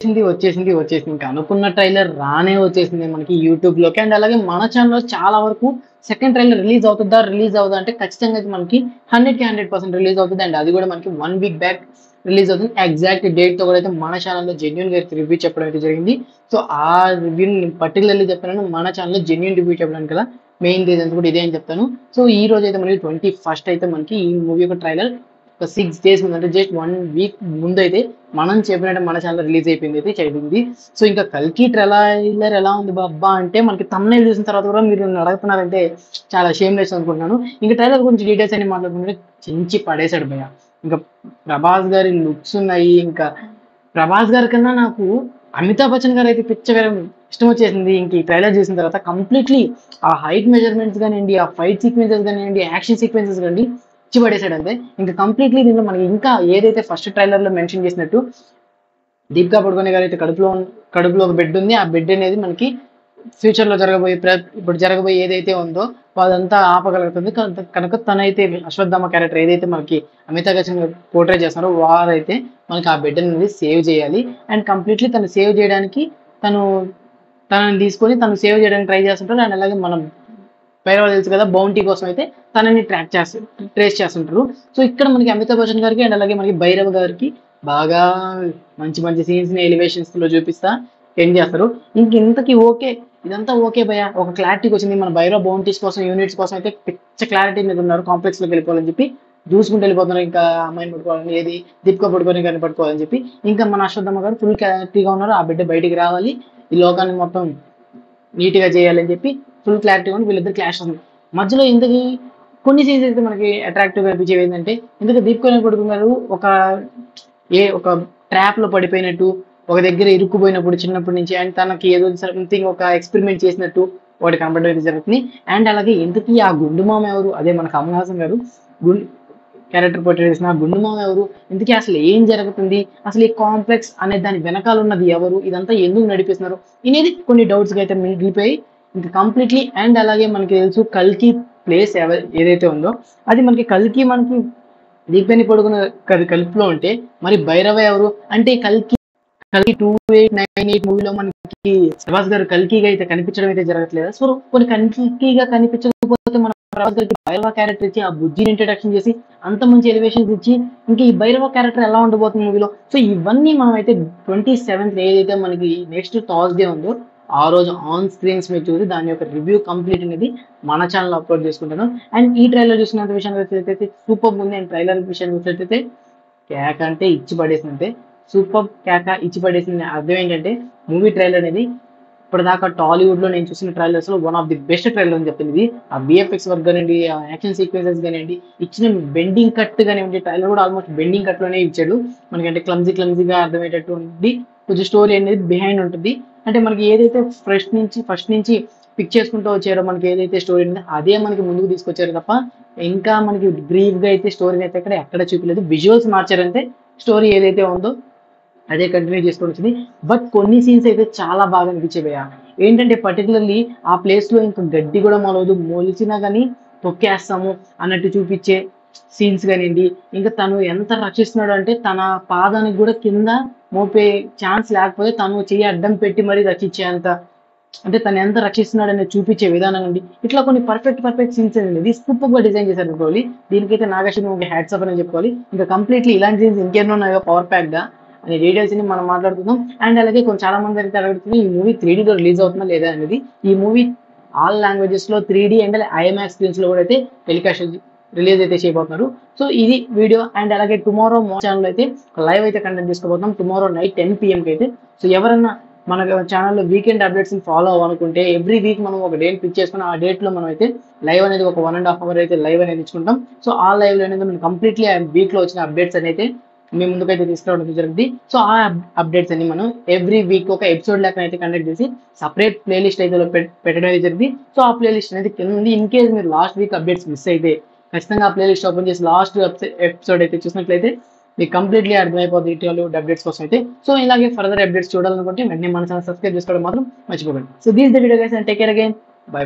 వచ్చేసింది. ఇంకా అనుకున్న ట్రైలర్ రానే వచ్చేసింది మనకి యూట్యూబ్‌లోకి. అండ్ అలాగే మన ఛానెల్‌లో చాలా వరకు సెకండ్ ట్రైలర్ రిలీజ్ అవుదా అంటే ఖచ్చితంగా అయితే మనకి 100కి 100% రిలీజ్ అవుతది. అండ్ అది కూడా మనకి 1 వీక్ బ్యాక్ రిలీజ్ అవుతుంది. ఎగ్జాక్ట్ డేట్‌తో కూడా అయితే మన ఛానెల్‌లో జెన్యూన్‌గా అయితే రివ్యూ చెప్పడం అయితే జరిగింది. సో, ఆ రివ్యూని నేను పర్టిక్యులర్‌లీ చెప్తున్నాను. మన ఛానెల్‌లో జెన్యూన్ రివ్యూ చెప్పడానికి గల మెయిన్ రీజన్స్ కూడా ఇదే అని చెప్తాను. సో, ఈ రోజైతే మనకి 21st అయితే మనకి ఈ మూవీ యొక్క ట్రైలర్ ఒక 6 డేస్ ముందు అంటే జస్ట్ 1 వీక్ ముందైతే మనం చెప్పినట్టు మన ఛానెల్‌లో రిలీజ్ అయిపోయింది. సో, ఇంకా 'కల్కి' ట్రైలర్ ఎలా ఉంది అబ్బా! అంటే మనకి థంబ్‌నెయిల్ చూసిన తర్వాత కూడా మీరు నన్ను అడుగుతున్నారంటే చాలా షేమ్‌లెస్ అనుకుంటున్నాను. ఇంక ట్రైలర్ గురించి డీటెయిల్స్ అన్ని మాట్లాడుకుంటే చించి పడేసాడు భయ్య. ఇంకా 'ప్రభాస్' గారి లుక్స్ ఉన్నాయి. ఇంకా 'ప్రభాస్' గారి కన్నా నాకు 'అమితాబ్ బచ్చన్' గారైతే ఇష్టం వచ్చేసింది. ఇంక ఈ ట్రైలర్ చూసిన తర్వాత కంప్లీట్‌లీ ఆ హైట్ మెజర్‌మెంట్స్ గానియండి, ఆ ఫైట్ సీక్వెన్సెస్ గానియండి, యాక్షన్ సీక్వెన్సెస్ గాని ఇచ్చి పడేసాడంతే. ఇంకా కంప్లీట్‌లీ దీంట్లో మనకి ఇంకా ఏదైతే ఫస్ట్ ట్రైలర్‌లో మెన్షన్ చేసినట్టు దీపికా పడుకోనే గారైతే కడుపులో ఒక బెడ్ ఉంది. ఆ బెడ్ అనేది మనకి ఫ్యూచర్‌లో ఇప్పుడు జరగబోయే ఏదైతే ఉందో అదంతా ఆపగలుగుతుంది. కనుక తనైతే అశ్వత్థామ క్యారెక్టర్ ఏదైతే మనకి అమితాబ్ బచ్చన్ గారు పోర్ట్రే చేస్తున్నారో వారైతే మనకి ఆ బెడ్ అనేది సేవ్ చేయాలి. అండ్ కంప్లీట్‌లీ తను సేవ్ చేయడానికి తను తనని తీసుకొని తను సేవ్ చేయడానికి ట్రై చేస్తుంటారు. అండ్ అలాగే మనం భైరవ తెలుసు కదా! బౌంటీ కోసం అయితే తనని ట్రేస్ చేస్తుంటారు. సో, ఇక్కడ మనకి అమితాబ్ బచ్చన్ గారికి అండ్ అలాగే మనకి భైరవ్ గారికి బాగా మంచి సీన్స్‌ని ఎలివేషన్స్‌లో చూపిస్తా ఎండ్ చేస్తారు. ఇంతకి ఓకే. ఇదంతా ఓకే భయ్య. ఒక క్లారిటీకొచ్చింది. మన భైరవ్ బౌంటీస్ కోసం, యూనిట్స్ కోసం అయితే పిచ్చ క్లారిటీ మీద ఉన్నారు. కాంప్లెక్స్‌లోకి వెళ్ళిపోవాలని చెప్పి దూసుకుంటూ వెళ్ళిపోతున్నారు. ఇంకా అమ్మాయిని పట్టుకోవాలని దీపిక పడుకోని గారిని పట్టుకోవాలని చెప్పి. ఇంకా మన అశ్వత్థామ గారు ఫుల్ క్లారిటీగా ఉన్నారు. ఆ బిడ్డ బయటికి రావాలి. ఈ లోకాన్ని మొత్తం నీట్‌గా చేయాలని చెప్పి ఫుల్ క్లారిటీగా ఉంది. వీళ్ళిద్దరు క్లాష్ అవుతుంది. మధ్యలో ఇంతకి కొన్ని సీన్స్ అయితే మనకి అట్రాక్టివ్‌గా అనిపించేవి ఏంటంటే ఇంతకు దీపిక పడుకున్నారు ఒక ట్రాప్‌లో పడిపోయినట్టు, ఒక దగ్గర ఇరుక్కుపోయినప్పుడు చిన్నప్పటి నుంచి అండ్ తనకి ఏదో సంథింగ్ ఒక ఎక్స్‌పెరిమెంట్ చేసినట్టు ఒకటి కనపడడం అయితే జరుగుతుంది. అండ్ అలాగే ఇంతకీ ఆ గుండు మామ ఎవరు? అదే మన కమల్ హాసన్ గారు గుం క్యారెక్టర్ పోర్ట్రే చేసిన ఆ గుండు మామ ఎవరు? ఇంతకీ అసలు ఏం జరుగుతుంది? అసలు ఈ కాంప్లెక్స్ అనే దాని వెనకాల ఉన్నది ఎవరు? ఇదంతా ఎందుకు నడిపిస్తున్నారు? అనేది కొన్ని డౌట్స్‌గా అయితే మిగిలిపోయి ఇంకా కంప్లీట్‌లీ అండ్ అలాగే మనకి తెలుసు 'కల్కి' ప్లేస్ ఏదైతే ఉందో అది మనకి దీపికని పడుకున్న కల్పిలో ఉంటే మరి భైరవ ఎవరు? అంటే కల్కి 2898 మూవీలో మనకి ప్రభాస్ గారు కల్కిగా అయితే కనిపించడం అయితే జరగట్లేదు. సో, కొన్ని కల్కిగా కనిపించకపోతే మన ప్రభాస్ గారికి భైరవ క్యారెక్టర్ ఇచ్చి ఆ బుజ్జిని ఇంట్రడక్షన్ చేసి అంత మంచి ఎలివేషన్స్ ఇచ్చి ఇంకా ఈ భైరవ క్యారెక్టర్ ఎలా ఉండబోతుంది మూవీలో. సో, ఇవన్నీ మనం అయితే 27th ఏదైతే మనకి నెక్స్ట్ థర్స్‌డే ఉందో ఆ రోజు ఆన్ స్క్రీన్స్ మీద చూసి దాని యొక్క రివ్యూ కంప్లీట్ అనేది మన ఛానెల్‌లో అప్లోడ్ చేసుకుంటాను. అండ్ ఈ ట్రైలర్ చూసినంత విషయానికి వచ్చేటైతే సూపర్‌గా ఉంది. అండ్ ట్రైలర్ విషయానికి వచ్చేటైతే కేక అంటే ఇచ్చి పడేసిందంటే సూపర్ కేక ఇచ్చి పడేసింది. అర్థం ఏంటంటే మూవీ ట్రైలర్ అనేది ఇప్పటిదాకా టాలీవుడ్‌లో నేను చూసిన ట్రైలర్స్‌లో one of the best trailer అని చెప్పింది. ఆ వీఎఫ్ఎక్స్ వర్క్ కానివ్వండి, ఆ యాక్షన్ సీక్వెన్సెస్ కానివ్వండి, ఇచ్చిన బెండింగ్ కట్ కానివ్వండి, ట్రైలర్ కూడా ఆల్మోస్ట్ బెండింగ్ కట్‌లోనే ఇచ్చాడు. మనకంటే క్లమ్జీగా అర్థమయ్యేటట్టు ఉండి కొంచెం స్టోరీ అనేది బిహైండ్ ఉంటుంది. అంటే మనకి ఏదైతే ఫస్ట్ నుంచి పిక్ చేసుకుంటూ వచ్చారో మనకి ఏదైతే స్టోరీ ఉందో అదే మనకి ముందుకు తీసుకొచ్చారు తప్ప ఇంకా మనకి బ్రీఫ్‌గా అయితే స్టోరీని అయితే ఎక్కడ చూపలేదు. విజువల్స్ మార్చారంటే స్టోరీ ఏదైతే ఉందో అదే కంటిన్యూ చేసుకొని వచ్చింది. బట్ కొన్ని సీన్స్ అయితే చాలా బాగా అనిపించాయి భయ్య. ఏంటంటే పర్టికులర్‌లీ ఆ ప్లేస్‌లో ఇంకా గడ్డి కూడా మొలవదు. మొలిచినా గాని తొక్కేస్తాము అన్నట్టు చూపించే సీన్స్ కానియండి. ఇంకా తను ఎంత రక్షిస్తున్నాడు అంటే తన పాదానికి కూడా కింద మోపే ఛాన్స్ లేకపోతే తను చెయ్యి అడ్డం పెట్టి మరీ రక్షించేంత అంటే తను ఎంత రక్షిస్తున్నాడనేది చూపించే విధానం అండి. ఇట్లా కొన్ని పర్ఫెక్ట్ సీన్స్ అనేది సూపర్‌గా డిజైన్ చేశారు అనుకోవాలి. దీనికైతే నాగశ్విన్‌కి హ్యాట్స్ ఆఫ్ అని చెప్పుకోవాలి. ఇంకా కంప్లీట్‌లీ ఇలాంటి సీన్స్ ఇంకెన్ని ఉన్నాయో పవర్ ప్యాక్‌గా అనే డీటెయిల్స్‌ని మనం మాట్లాడుకుందాం. అండ్ అలాగే చాలా మంది అయితే అడుగుతున్నారు ఈ మూవీ 3Dలో రిలీజ్ అవుతుందా లేదా అనేది. ఈ మూవీ ఆల్ లాంగ్వేజెస్‌లో 3D అండ్ ఐఎంఎక్స్ స్క్రీన్స్‌లో కూడా అయితే రిలీజ్ అయితే చేయబోతున్నారు. సో, ఇది వీడియో అండ్ అలాగే టుమారో మా ఛానెల్‌లో అయితే లైవ్ అయితే కండక్ట్ చేసుకోబోతున్నాం. టుమారో నైట్ 10 PMకి అయితే. సో, ఎవరన్నా మన ఛానెల్‌లో వీకెండ్ అప్డేట్స్‌ని ఫాలో అవ్వాలనుకుంటే ఎవ్రీ వీక్ మనం ఒక డేట్ పిక్ చేసుకొని ఆ డేట్‌లో మనం అయితే లైవ్ అనేది ఒక 1.5 అవర్ అయితే లైవ్ అనేది ఇచ్చుకుంటాం. సో, ఆ లైవ్‌లో అనేది మనం కంప్లీట్‌లీ ఆ వీక్‌లో వచ్చిన అప్డేట్స్ అనేది మీ ముందుకైతే తీసుకురావడం జరుగుతుంది. సో, ఆ అప్డేట్స్ అన్ని మనం ఎవ్రీ వీక్ ఒక ఎపిసోడ్ లెక్కన అయితే కండక్ట్ చేసి సెపరేట్ ప్లేలిస్ట్ అయితే పెట్టడం అయితే జరిగింది. సో, ఆ ప్లేలిస్ట్ అనేది కింద ఉంది. ఇన్ కేస్ మీరు లాస్ట్ వీక్ అప్డేట్స్ మిస్ అయితే ఖచ్చితంగా ఆ ప్లేలిస్ట్ ఓపెన్ చేసి లాస్ట్ ఎపిసోడ్ అయితే చూసినట్లయితే మీకు కంప్లీట్‌లీ అర్థమైపోద్ది టాలీవుడ్ అప్డేట్స్ కోసం అయితే. సో, ఇలాగే ఫర్దర్ అప్డేట్స్ చూడాలనుకుంటే వెంటనే మన ఛానెల్ సబ్స్క్రైబ్ చేసుకోవడం మాత్రం మర్చిపోకండి. So, this the video guys and take care again. By.